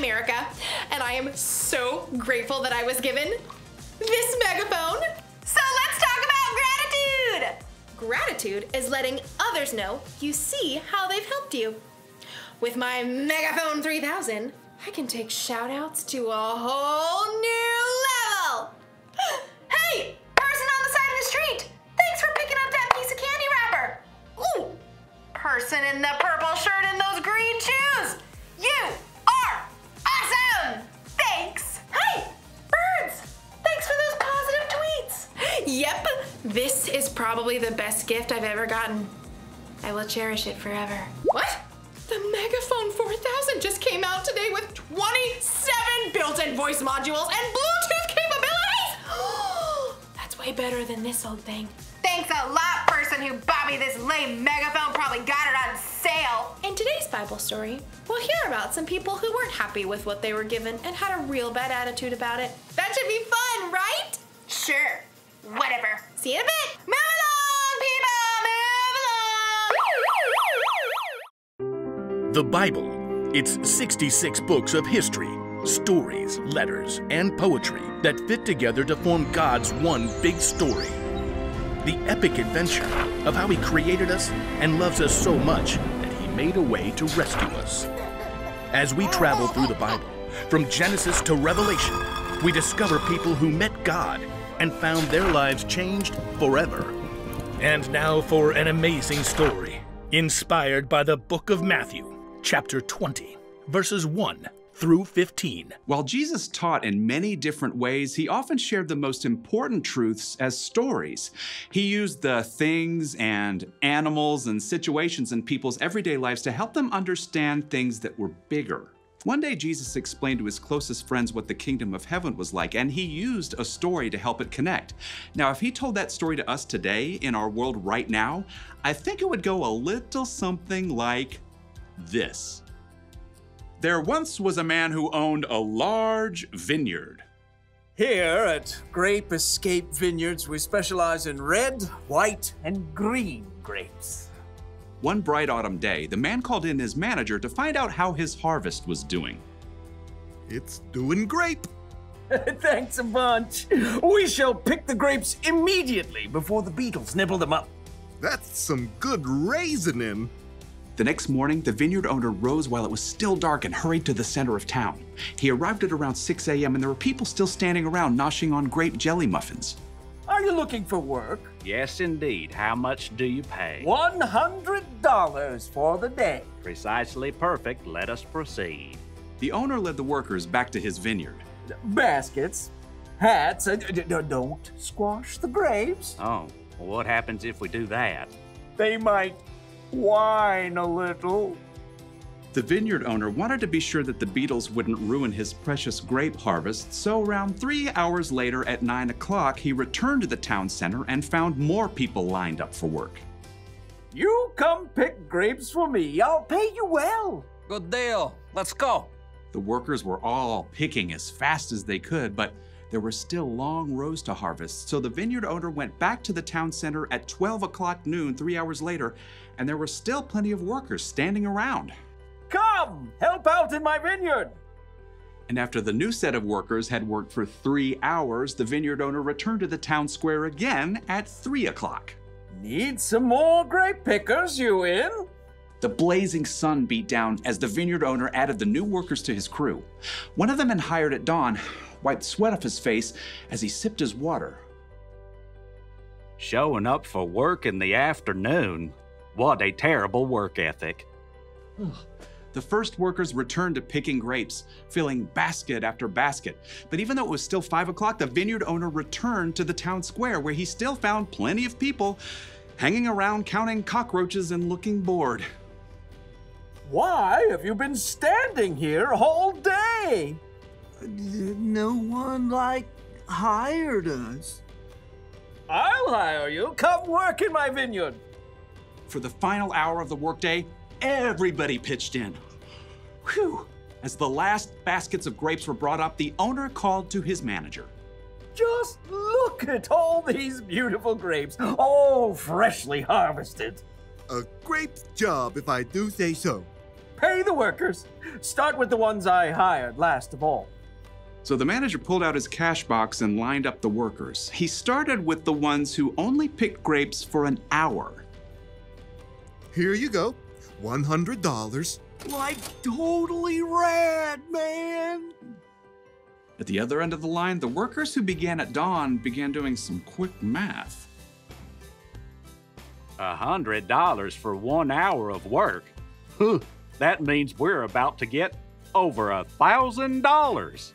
America, and I am so grateful that I was given this megaphone. So let's talk about gratitude! Gratitude is letting others know you see how they've helped you. With my Megaphone 3000, I can take shout outs to a whole new level. Hey, person on the side of the street, thanks for picking up that piece of candy wrapper. Ooh, person in the purple shirt and those green shoes, you are awesome. Thanks. Hey, birds, thanks for those positive tweets. Yep, this is probably the best gift I've ever gotten. I will cherish it forever. What? The Megaphone 4000 just came out today with 27 built-in voice modules and Bluetooth capabilities! That's way better than this old thing. Thanks a lot, person who bought me this lame megaphone, probably got it on sale. In today's Bible story, we'll hear about some people who weren't happy with what they were given and had a real bad attitude about it. That should be fun, right? Sure, whatever. See you in a bit. Move along, people, The Bible. It's 66 books of history, stories, letters, and poetry that fit together to form God's one big story. The epic adventure of how He created us and loves us so much that He made a way to rescue us. As we travel through the Bible, from Genesis to Revelation, we discover people who met God and found their lives changed forever. And now for an amazing story, inspired by the book of Matthew, chapter 20, verses 1 through 15. While Jesus taught in many different ways, He often shared the most important truths as stories. He used the things and animals and situations in people's everyday lives to help them understand things that were bigger. One day, Jesus explained to His closest friends what the kingdom of heaven was like, and He used a story to help it connect. Now, if He told that story to us today in our world right now, I think it would go a little something like this. There once was a man who owned a large vineyard. Here at Grape Escape Vineyards, we specialize in red, white, and green grapes. One bright autumn day, the man called in his manager to find out how his harvest was doing. It's doing great. Thanks a bunch. We shall pick the grapes immediately before the beetles nibble them up. That's some good raisoning. The next morning, the vineyard owner rose while it was still dark and hurried to the center of town. He arrived at around 6 a.m. and there were people still standing around noshing on grape jelly muffins. Are you looking for work? Yes, indeed. How much do you pay? $100 for the day. Precisely perfect. Let us proceed. The owner led the workers back to his vineyard. Baskets, hats, don't squash the grapes. Oh, well, what happens if we do that? They might whine a little. The vineyard owner wanted to be sure that the beetles wouldn't ruin his precious grape harvest, so around 3 hours later at 9 o'clock, he returned to the town center and found more people lined up for work. You come pick grapes for me. I'll pay you well. Good deal. Let's go. The workers were all picking as fast as they could, but there were still long rows to harvest, so the vineyard owner went back to the town center at 12 o'clock noon 3 hours later, and there were still plenty of workers standing around. Come, help out in my vineyard. And after the new set of workers had worked for 3 hours, the vineyard owner returned to the town square again at 3 o'clock. Need some more grape pickers, you in? The blazing sun beat down as the vineyard owner added the new workers to his crew. One of the men hired at dawn wiped sweat off his face as he sipped his water. Showing up for work in the afternoon. What a terrible work ethic. The first workers returned to picking grapes, filling basket after basket. But even though it was still 5 o'clock, the vineyard owner returned to the town square where he still found plenty of people hanging around counting cockroaches and looking bored. Why have you been standing here all day? No one, hired us. I'll hire you. Come work in my vineyard. For the final hour of the workday, everybody pitched in. Whew! As the last baskets of grapes were brought up, the owner called to his manager. Just look at all these beautiful grapes, all freshly harvested. A great job, if I do say so. Pay the workers. Start with the ones I hired last of all. So the manager pulled out his cash box and lined up the workers. He started with the ones who only picked grapes for an hour. Here you go. $100. Like totally rad, man. At the other end of the line, the workers who began at dawn began doing some quick math. $100 for 1 hour of work? Huh, that means we're about to get over $1,000.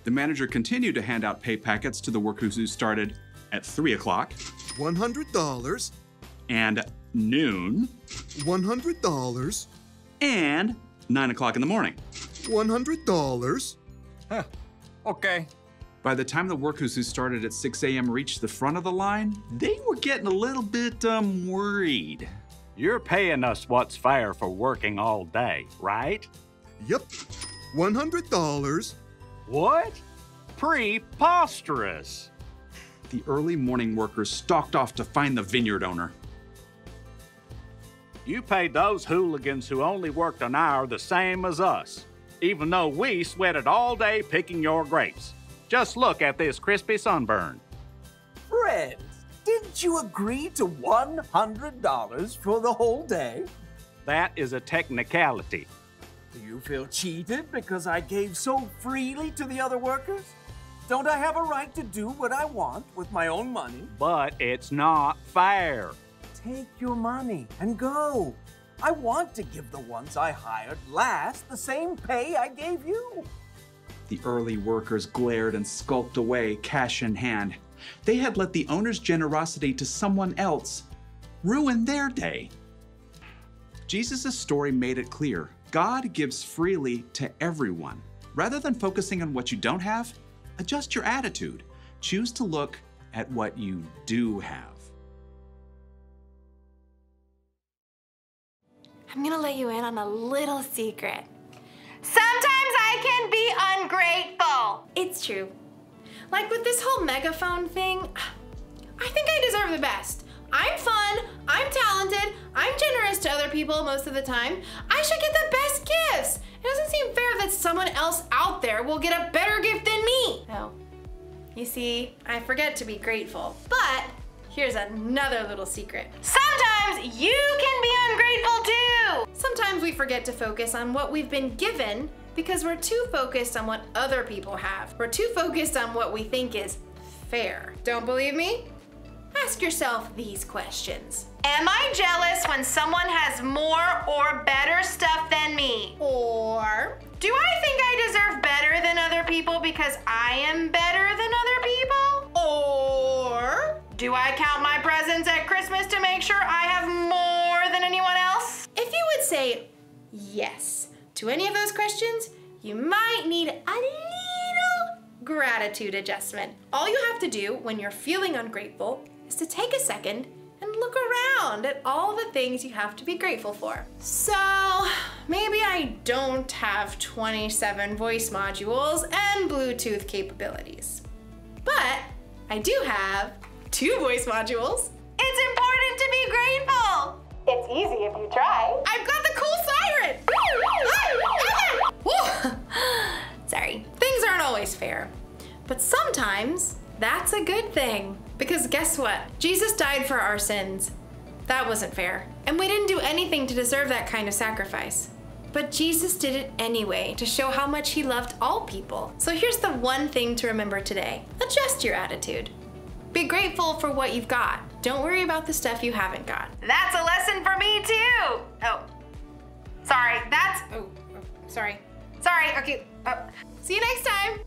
The manager continued to hand out pay packets to the workers who started at 3 o'clock. $100. And noon. $100. And 9 o'clock in the morning. $100. Huh. Okay. By the time the workers who started at 6 a.m. reached the front of the line, they were getting a little bit worried. You're paying us what's fair for working all day, right? Yep. $100. What? Preposterous. The early morning workers stalked off to find the vineyard owner. You paid those hooligans who only worked an hour the same as us, even though we sweated all day picking your grapes. Just look at this crispy sunburn. Friend, didn't you agree to $100 for the whole day? That is a technicality. Do you feel cheated because I gave so freely to the other workers? Don't I have a right to do what I want with my own money? But it's not fair. Take your money and go. I want to give the ones I hired last the same pay I gave you. The early workers glared and skulked away, cash in hand. They had let the owner's generosity to someone else ruin their day. Jesus' story made it clear. God gives freely to everyone. Rather than focusing on what you don't have, adjust your attitude. Choose to look at what you do have. I'm gonna let you in on a little secret. Sometimes I can be ungrateful. It's true. Like with this whole megaphone thing, I think I deserve the best. I'm fun, I'm talented, I'm generous to other people most of the time. I should get the best gifts. It doesn't seem fair that someone else out there will get a better gift than me. No. You see, I forget to be grateful. But here's another little secret. Sometimes you can be ungrateful too. Sometimes we forget to focus on what we've been given because we're too focused on what other people have. We're too focused on what we think is fair. Don't believe me? Ask yourself these questions. Am I jealous when someone has more or better stuff than me? Or do I think I deserve better than other people because I am better than other people? Or do I count my presents at Christmas to make sure I have more than anyone else? If you would say yes to any of those questions, you might need a little gratitude adjustment. All you have to do when you're feeling ungrateful is to take a second and look around at all the things you have to be grateful for. So maybe I don't have 27 voice modules and Bluetooth capabilities, but I do have 2 voice modules. It's important to be grateful. It's easy if you try. I've got the cool siren. Sorry, things aren't always fair, but sometimes that's a good thing. Because guess what? Jesus died for our sins. That wasn't fair. And we didn't do anything to deserve that kind of sacrifice. But Jesus did it anyway to show how much he loved all people. So here's the one thing to remember today. Adjust your attitude. Be grateful for what you've got. Don't worry about the stuff you haven't got. That's a lesson for me too. Oh, sorry, that's... Oh, sorry. Sorry, okay. See you next time.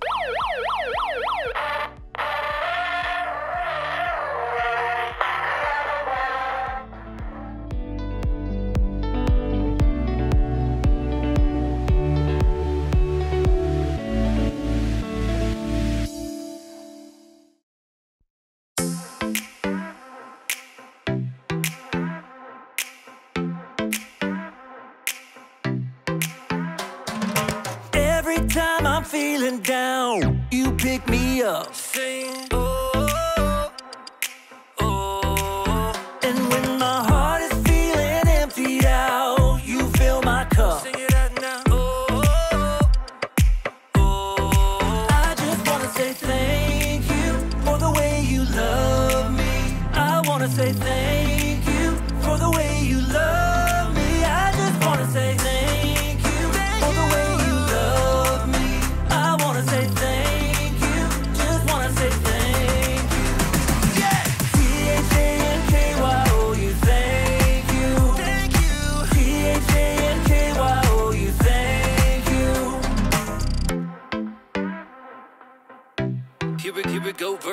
Every time I'm feeling down, you pick me up. Sing, oh, oh. And when my heart is feeling emptied out, you fill my cup.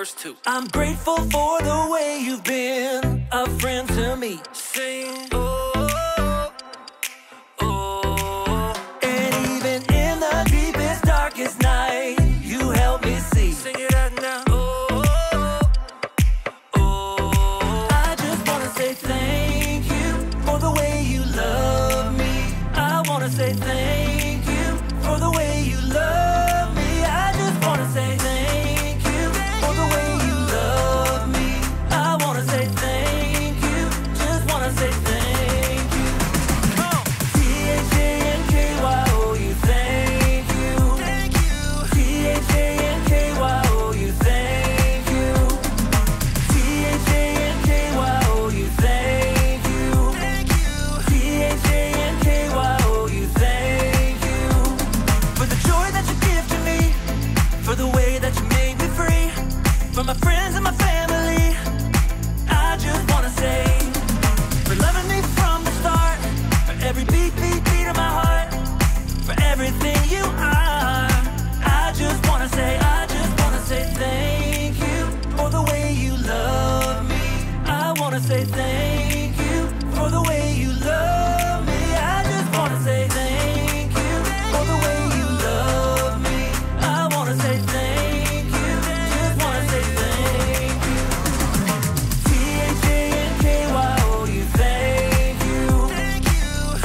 verse 2. I'm grateful for the way you've been a friend to me. Sing, oh, oh. And even in the deepest, darkest night, you help me see. Sing it out now. Oh, oh. I just wanna say thank you for the way you love me. I wanna say thank you for the way you love me. I just wanna say thank you for the way you love me. I wanna say thank you, just wanna say thank you. T-H-A-N-K-Y-O-U, thank you. T-H-A-N-K-Y-O-U, thank you. T-H-A-N-K-Y-O-U, thank you. T-H-A-N-K-Y-O-U, thank you. For the joy that you give to me, for the way that you made me free, for my friends and my family, I just wanna say, for loving me from the start, for every beat, beat, beat of my heart, for everything you are, I just wanna say thank you for the way you love me. I wanna say thank you for the way you love me. I just wanna say thank you for the way you love me. I wanna say thank you, just wanna say thank you. T-H-A-N-K-Y-O-U, thank you.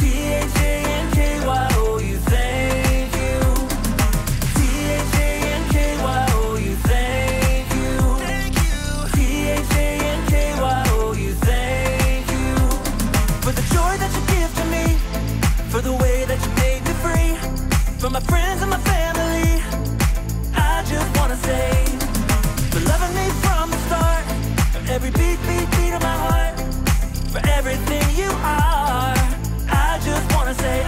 T-H-A-N-K-Y-O-U, thank you. T-H-A-N-K-Y-O-U, thank you. T-H-A-N-K-Y-O-U, thank you. For the joy that you give to me, for the way that you made me free, for my friends and my family, I just wanna say, for loving me from the start, for every beat, beat, beat of my heart, for everything you are, I just wanna say